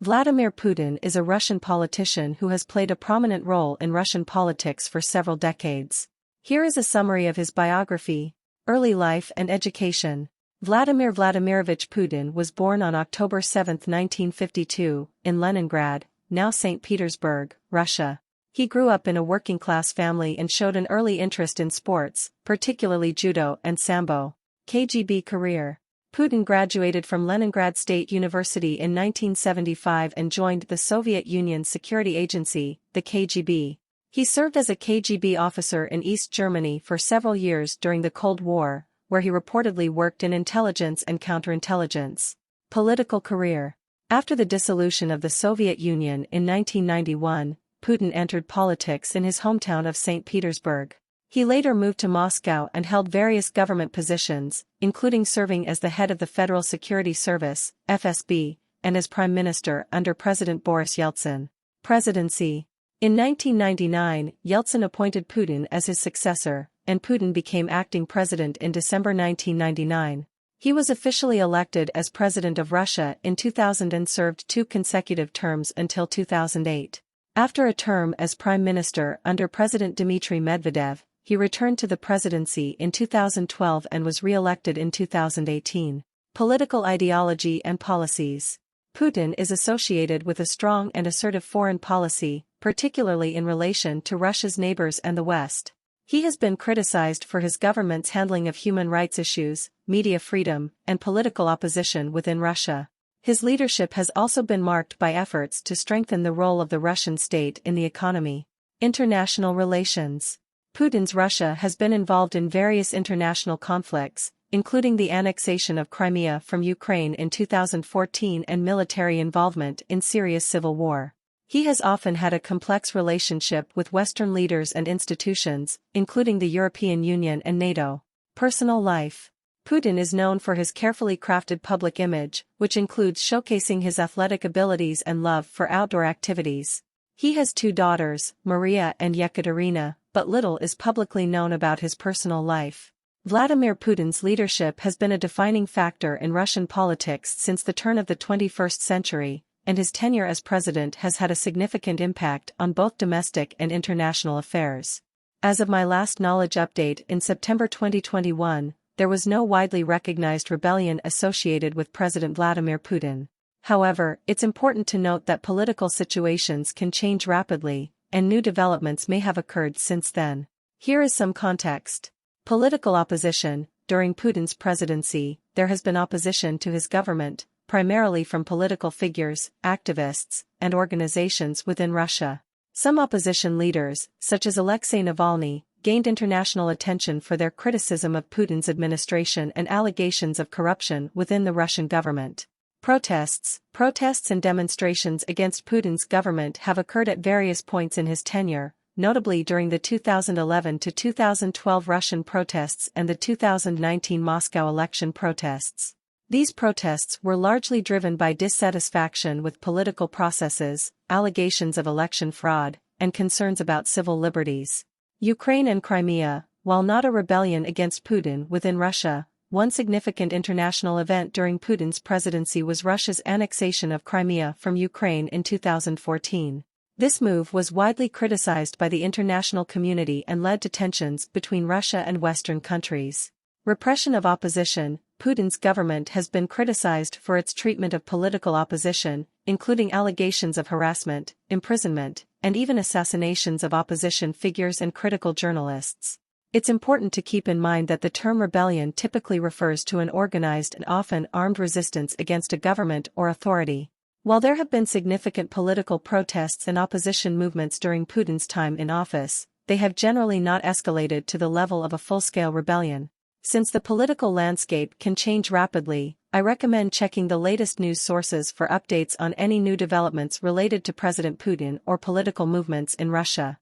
Vladimir Putin is a Russian politician who has played a prominent role in Russian politics for several decades. Here is a summary of his biography, early life and education. Vladimir Vladimirovich Putin was born on October 7, 1952, in Leningrad, now St. Petersburg, Russia. He grew up in a working-class family and showed an early interest in sports, particularly judo and sambo. KGB career. Putin graduated from Leningrad State University in 1975 and joined the Soviet Union's security agency, the KGB. He served as a KGB officer in East Germany for several years during the Cold War, where he reportedly worked in intelligence and counterintelligence. Political career. After the dissolution of the Soviet Union in 1991, Putin entered politics in his hometown of St. Petersburg. He later moved to Moscow and held various government positions, including serving as the head of the Federal Security Service, FSB, and as Prime Minister under President Boris Yeltsin. Presidency. In 1999, Yeltsin appointed Putin as his successor, and Putin became acting president in December 1999. He was officially elected as President of Russia in 2000 and served 2 consecutive terms until 2008. After a term as Prime Minister under President Dmitry Medvedev, he returned to the presidency in 2012 and was re-elected in 2018. Political ideology and policies. Putin is associated with a strong and assertive foreign policy, particularly in relation to Russia's neighbors and the West. He has been criticized for his government's handling of human rights issues, media freedom, and political opposition within Russia. His leadership has also been marked by efforts to strengthen the role of the Russian state in the economy. International relations. Putin's Russia has been involved in various international conflicts, including the annexation of Crimea from Ukraine in 2014 and military involvement in Syria's civil war. He has often had a complex relationship with Western leaders and institutions, including the European Union and NATO. Personal life. Putin is known for his carefully crafted public image, which includes showcasing his athletic abilities and love for outdoor activities. He has 2 daughters, Maria and Yekaterina, but little is publicly known about his personal life. Vladimir Putin's leadership has been a defining factor in Russian politics since the turn of the 21st century, and his tenure as president has had a significant impact on both domestic and international affairs. As of my last knowledge update in September 2021, there was no widely recognized rebellion associated with President Vladimir Putin. However, it's important to note that political situations can change rapidly, and new developments may have occurred since then. Here is some context. Political opposition. During Putin's presidency, there has been opposition to his government, primarily from political figures, activists, and organizations within Russia. Some opposition leaders, such as Alexei Navalny, gained international attention for their criticism of Putin's administration and allegations of corruption within the Russian government. Protests and demonstrations against Putin's government have occurred at various points in his tenure, notably during the 2011 to 2012 Russian protests and the 2019 Moscow election protests. These protests were largely driven by dissatisfaction with political processes, allegations of election fraud, and concerns about civil liberties. Ukraine and Crimea. While not a rebellion against Putin within Russia, one significant international event during Putin's presidency was Russia's annexation of Crimea from Ukraine in 2014. This move was widely criticized by the international community and led to tensions between Russia and Western countries. Repression of opposition. Putin's government has been criticized for its treatment of political opposition, including allegations of harassment, imprisonment, and even assassinations of opposition figures and critical journalists. It's important to keep in mind that the term rebellion typically refers to an organized and often armed resistance against a government or authority. While there have been significant political protests and opposition movements during Putin's time in office, they have generally not escalated to the level of a full-scale rebellion. Since the political landscape can change rapidly, I recommend checking the latest news sources for updates on any new developments related to President Putin or political movements in Russia.